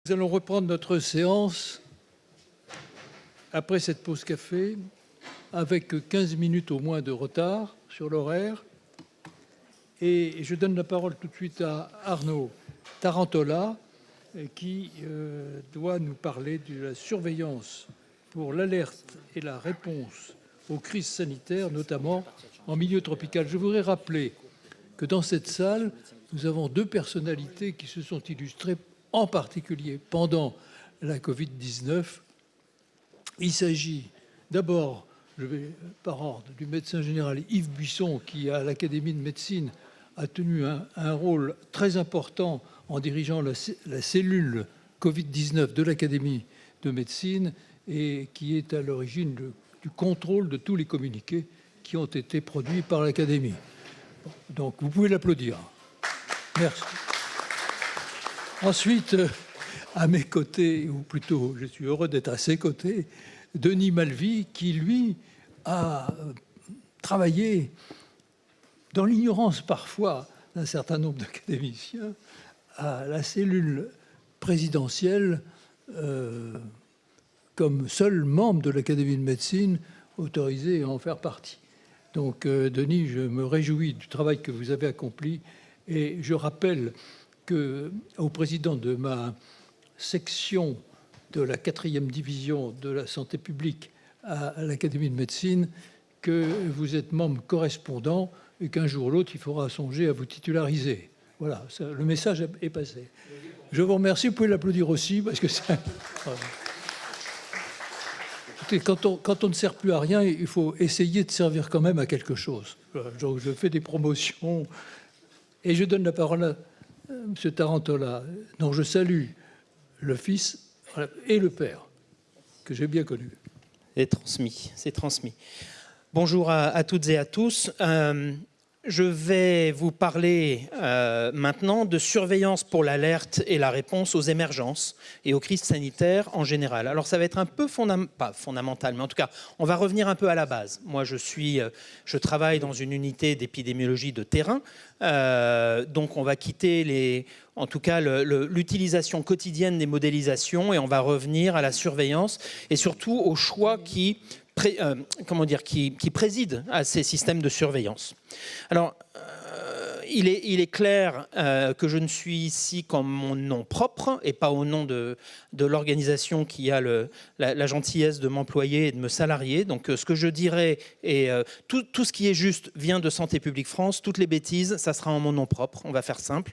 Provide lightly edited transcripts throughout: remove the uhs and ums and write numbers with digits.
Nous allons reprendre notre séance après cette pause café avec 15 minutes au moins de retard sur l'horaire. Et je donne la parole tout de suite à Arnaud Tarantola qui doit nous parler de la surveillance pour l'alerte et la réponse aux crises sanitaires, notamment en milieu tropical. Je voudrais rappeler que dans cette salle, nous avons deux personnalités qui se sont illustrées en particulier pendant la Covid-19. Il s'agit d'abord, je vais par ordre, du médecin général Yves Buisson, qui à l'Académie de médecine a tenu un rôle très important en dirigeant la cellule Covid-19 de l'Académie de médecine et qui est à l'origine du contrôle de tous les communiqués qui ont été produits par l'Académie. Donc vous pouvez l'applaudir. Merci. Ensuite, à mes côtés, ou plutôt je suis heureux d'être à ses côtés, Denis Malvy, qui lui a travaillé dans l'ignorance parfois d'un certain nombre d'académiciens à la cellule présidentielle comme seul membre de l'Académie de médecine autorisé à en faire partie. Donc, Denis, je me réjouis du travail que vous avez accompli et je rappelle au président de ma section de la 4e division de la santé publique à l'Académie de médecine que vous êtes membre correspondant et qu'un jour ou l'autre, il faudra songer à vous titulariser. Voilà, le message est passé. Je vous remercie, vous pouvez l'applaudir aussi, parce que c'est... Écoutez, quand on ne sert plus à rien, il faut essayer de servir quand même à quelque chose. Voilà, donc je fais des promotions et je donne la parole à M. Tarantola, dont je salue le fils et le père, que j'ai bien connu. C'est transmis. Bonjour à toutes et à tous. Je vais vous parler maintenant de surveillance pour l'alerte et la réponse aux émergences et aux crises sanitaires en général. Alors ça va être un peu pas fondamental, mais en tout cas, on va revenir un peu à la base. Moi, je travaille dans une unité d'épidémiologie de terrain, donc on va quitter en tout cas l'utilisation quotidienne des modélisations et on va revenir à la surveillance et surtout aux choix qui préside à ces systèmes de surveillance. Alors, il est clair que je ne suis ici qu'en mon nom propre et pas au nom de l'organisation qui a la gentillesse de m'employer et de me salarier. Donc, ce que je dirais, et tout ce qui est juste vient de Santé publique France. Toutes les bêtises, ça sera en mon nom propre. On va faire simple.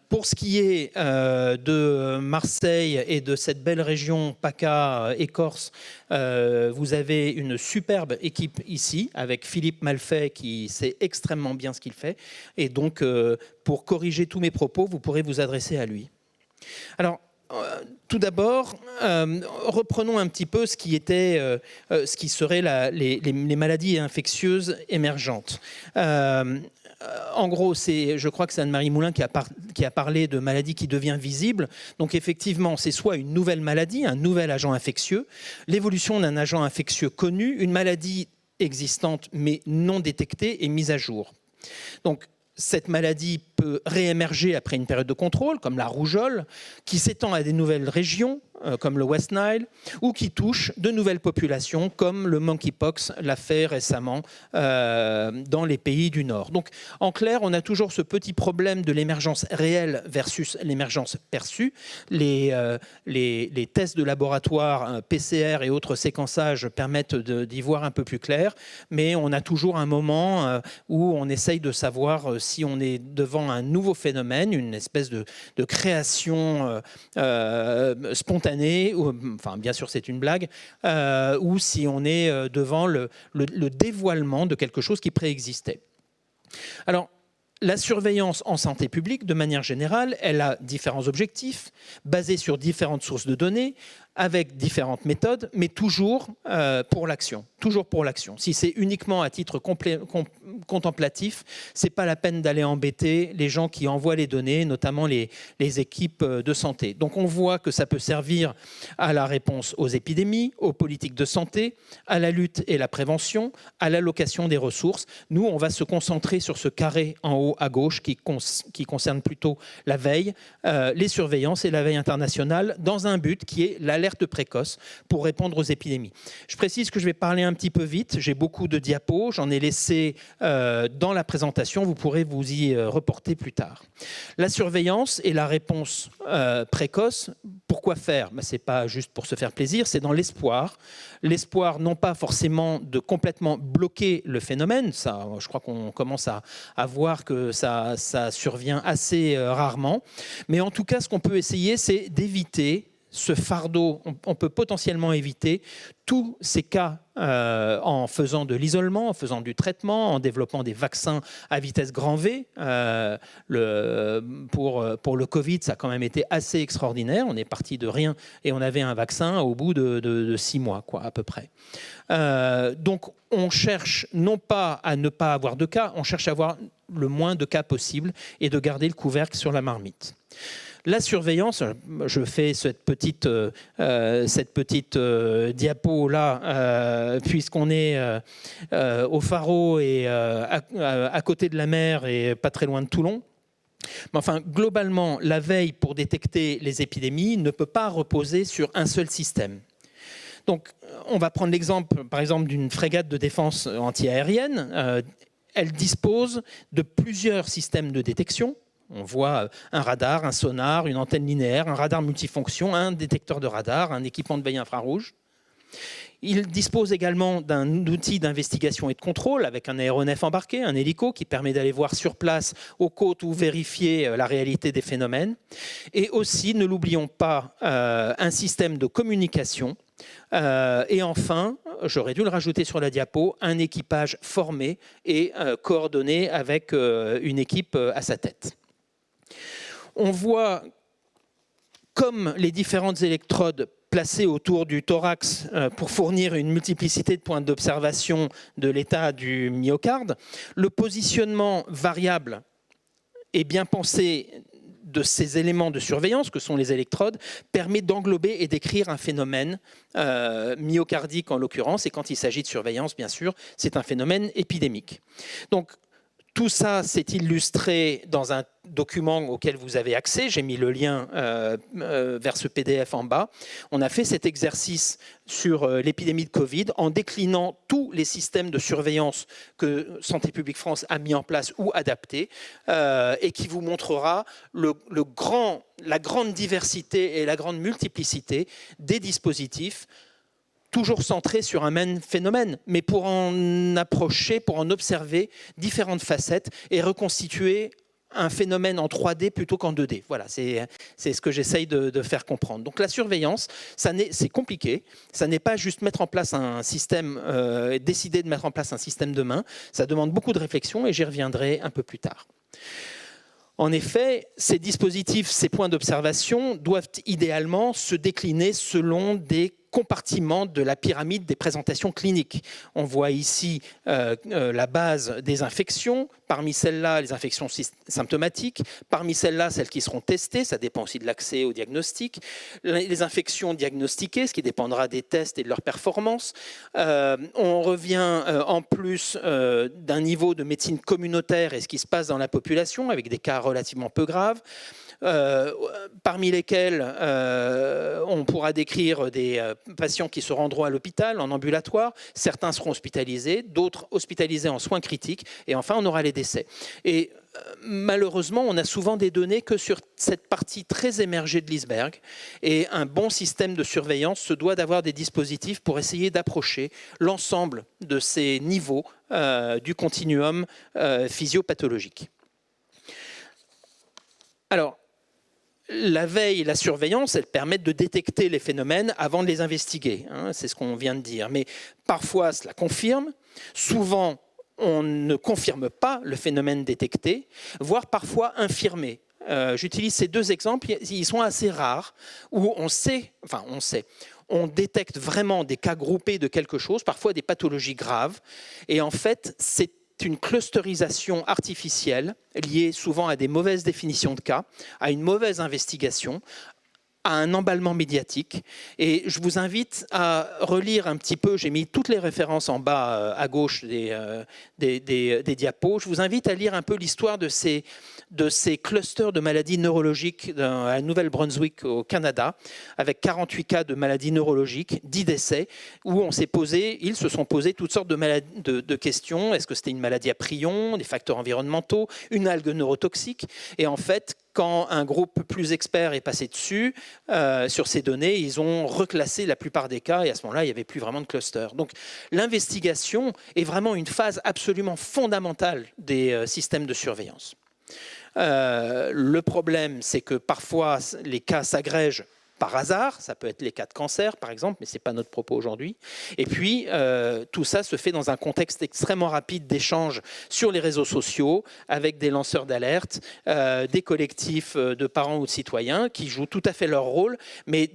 Pour ce qui est de Marseille et de cette belle région PACA et Corse, vous avez une superbe équipe ici avec Philippe Malfait qui sait extrêmement bien ce qu'il fait. Et donc, pour corriger tous mes propos, vous pourrez vous adresser à lui. Alors, tout d'abord, reprenons un petit peu ce qui serait les maladies infectieuses émergentes. En gros, je crois que c'est Anne-Marie Moulin qui a parlé de maladie qui devient visible. Donc effectivement, c'est soit une nouvelle maladie, un nouvel agent infectieux, l'évolution d'un agent infectieux connu, une maladie existante mais non détectée et mise à jour. Donc, cette maladie peut réémerger après une période de contrôle, comme la rougeole, qui s'étend à des nouvelles régions, comme le West Nile, ou qui touche de nouvelles populations, comme le monkeypox l'a fait récemment dans les pays du Nord. Donc, en clair, on a toujours ce petit problème de l'émergence réelle versus l'émergence perçue. Les tests de laboratoire, PCR et autres séquençages permettent d'y voir un peu plus clair, mais on a toujours un moment où on essaye de savoir si on est devant un nouveau phénomène, une espèce de création spontanée, enfin bien sûr c'est une blague, ou si on est devant le dévoilement de quelque chose qui préexistait. Alors, la surveillance en santé publique, de manière générale, elle a différents objectifs, basés sur différentes sources de données, avec différentes méthodes, mais toujours pour l'action. Toujours pour l'action. Si c'est uniquement à titre contemplatif, c'est pas la peine d'aller embêter les gens qui envoient les données, notamment les équipes de santé. Donc on voit que ça peut servir à la réponse aux épidémies, aux politiques de santé, à la lutte et la prévention, à l'allocation des ressources. Nous, on va se concentrer sur ce carré en haut à gauche qui concerne plutôt la veille, les surveillances et la veille internationale dans un but qui est l'alerte précoce pour répondre aux épidémies. Je précise que je vais parler un petit peu vite. J'ai beaucoup de diapos. J'en ai laissé dans la présentation. Vous pourrez vous y reporter plus tard. La surveillance et la réponse précoce, pourquoi faire ? Ce n'est pas juste pour se faire plaisir, c'est dans l'espoir. L'espoir non pas forcément de complètement bloquer le phénomène, ça, je crois qu'on commence à voir que ça survient assez rarement, mais en tout cas ce qu'on peut essayer c'est d'éviter ce fardeau. On peut potentiellement éviter tous ces cas en faisant de l'isolement, en faisant du traitement, en développant des vaccins à vitesse grand V. Pour le Covid, ça a quand même été assez extraordinaire. On est parti de rien et on avait un vaccin au bout de 6 mois, quoi, à peu près. Donc, on cherche non pas à ne pas avoir de cas, on cherche à avoir le moins de cas possible et de garder le couvercle sur la marmite. La surveillance, je fais cette petite diapo là, puisqu'on est au Pharo et à côté de la mer et pas très loin de Toulon. Mais enfin, globalement, la veille pour détecter les épidémies ne peut pas reposer sur un seul système. Donc, on va prendre l'exemple, par exemple, d'une frégate de défense antiaérienne. Elle dispose de plusieurs systèmes de détection. On voit un radar, un sonar, une antenne linéaire, un radar multifonction, un détecteur de radar, un équipement de veille infrarouge. Il dispose également d'un outil d'investigation et de contrôle avec un aéronef embarqué, un hélico qui permet d'aller voir sur place aux côtes ou vérifier la réalité des phénomènes. Et aussi, ne l'oublions pas, un système de communication. Et enfin, j'aurais dû le rajouter sur la diapo, un équipage formé et coordonné avec une équipe à sa tête. On voit comme les différentes électrodes placées autour du thorax pour fournir une multiplicité de points d'observation de l'état du myocarde, le positionnement variable et bien pensé de ces éléments de surveillance que sont les électrodes permet d'englober et d'écrire un phénomène myocardique en l'occurrence, et quand il s'agit de surveillance, bien sûr, c'est un phénomène épidémique. Donc, tout ça s'est illustré dans un document auquel vous avez accès. J'ai mis le lien vers ce PDF en bas. On a fait cet exercice sur l'épidémie de Covid en déclinant tous les systèmes de surveillance que Santé publique France a mis en place ou adaptés et qui vous montrera la grande diversité et la grande multiplicité des dispositifs toujours centré sur un même phénomène, mais pour en approcher, pour en observer différentes facettes et reconstituer un phénomène en 3D plutôt qu'en 2D. Voilà, c'est ce que j'essaye de faire comprendre. Donc la surveillance, c'est compliqué. Ça n'est pas juste mettre en place un système, décider de mettre en place un système demain. Ça demande beaucoup de réflexion et j'y reviendrai un peu plus tard. En effet, ces dispositifs, ces points d'observation doivent idéalement se décliner selon des compartiments de la pyramide des présentations cliniques. On voit ici la base des infections, parmi celles-là les infections symptomatiques, parmi celles-là celles qui seront testées, ça dépend aussi de l'accès au diagnostic, les infections diagnostiquées, ce qui dépendra des tests et de leur performance. On revient en plus d'un niveau de médecine communautaire et ce qui se passe dans la population avec des cas relativement peu graves. Parmi lesquels on pourra décrire des patients qui se rendront à l'hôpital, en ambulatoire. Certains seront hospitalisés, d'autres hospitalisés en soins critiques. Et enfin, on aura les décès. Et malheureusement, on a souvent des données que sur cette partie très émergée de l'iceberg. Et un bon système de surveillance se doit d'avoir des dispositifs pour essayer d'approcher l'ensemble de ces niveaux du continuum physiopathologique. Alors, la veille et la surveillance, elles permettent de détecter les phénomènes avant de les investiguer. C'est ce qu'on vient de dire. Mais parfois, cela confirme. Souvent, on ne confirme pas le phénomène détecté, voire parfois infirmé. J'utilise ces deux exemples, ils sont assez rares, où on sait, on détecte vraiment des cas groupés de quelque chose, parfois des pathologies graves. Et en fait, c'est une clusterisation artificielle liée souvent à des mauvaises définitions de cas, à une mauvaise investigation, à un emballement médiatique. Et je vous invite à relire un petit peu, j'ai mis toutes les références en bas à gauche des diapos, je vous invite à lire un peu l'histoire de ces clusters de maladies neurologiques à Nouvelle-Brunswick au Canada, avec 48 cas de maladies neurologiques, 10 décès, où ils se sont posés toutes sortes de questions. Est-ce que c'était une maladie à prions, des facteurs environnementaux, une algue neurotoxique? Et en fait, quand un groupe plus expert est passé dessus, sur ces données, ils ont reclassé la plupart des cas et à ce moment-là, il n'y avait plus vraiment de cluster. Donc l'investigation est vraiment une phase absolument fondamentale des systèmes de surveillance. Le problème, c'est que parfois, les cas s'agrègent par hasard, ça peut être les cas de cancer par exemple, mais ce n'est pas notre propos aujourd'hui. Et puis, tout ça se fait dans un contexte extrêmement rapide d'échange sur les réseaux sociaux, avec des lanceurs d'alerte, des collectifs de parents ou de citoyens qui jouent tout à fait leur rôle, mais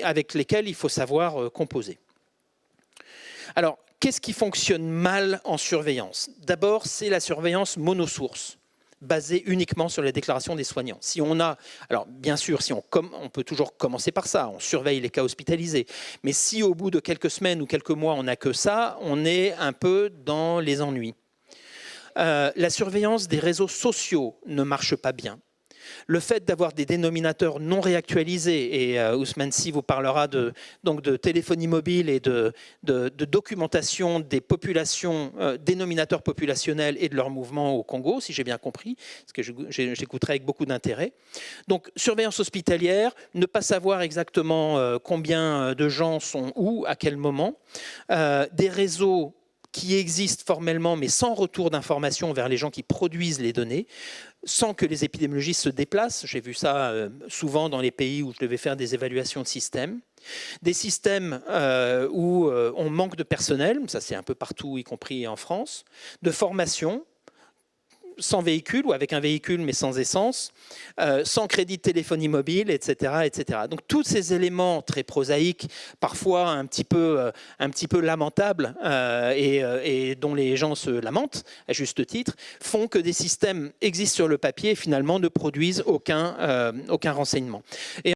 avec lesquels il faut savoir composer. Alors, qu'est-ce qui fonctionne mal en surveillance? D'abord, c'est la surveillance monosource, basé uniquement sur les déclarations des soignants. Si on a, alors bien sûr, on peut toujours commencer par ça, on surveille les cas hospitalisés, mais si au bout de quelques semaines ou quelques mois, on n'a que ça, on est un peu dans les ennuis. La surveillance des réseaux sociaux ne marche pas bien. Le fait d'avoir des dénominateurs non réactualisés, et Ousmane Sy vous parlera de téléphonie mobile et de documentation des populations, dénominateurs populationnels et de leurs mouvements au Congo, si j'ai bien compris, ce que j'écouterai avec beaucoup d'intérêt. Donc, surveillance hospitalière, ne pas savoir exactement combien de gens sont où, à quel moment, des réseaux qui existent formellement, mais sans retour d'information vers les gens qui produisent les données, sans que les épidémiologistes se déplacent. J'ai vu ça souvent dans les pays où je devais faire des évaluations de systèmes. Des systèmes où on manque de personnel, ça c'est un peu partout, y compris en France, de formation, sans véhicule ou avec un véhicule mais sans essence, sans crédit de téléphonie mobile, etc., etc. Donc tous ces éléments très prosaïques, parfois un petit peu lamentables et dont les gens se lamentent à juste titre, font que des systèmes existent sur le papier et finalement ne produisent aucun renseignement. Et